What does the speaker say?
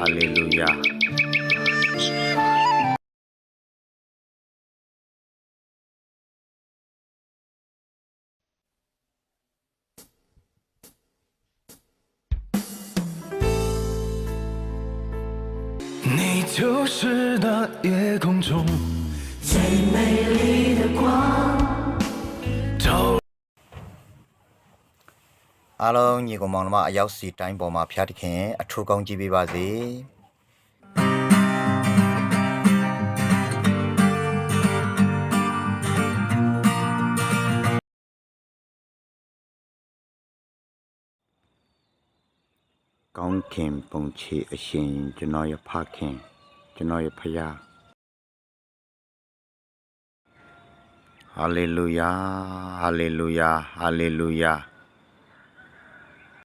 Hallelujah.你就是那夜空中最美丽的光。照。အားလုံးညီကောင်မောင်နှမအရောက်စီတိုင်းပေါ်မှာဖျားတခင်အထူးကောင်းကြည့်ပေးပါစေကောင်းခင်ပုံချေအရှင်ကျွန်တော်ရဲ့ဖခင်ကျွန်တော်ရဲ့ဖခင်ဟာလေလုယာဟာလေလုယာဟာလေလုယာ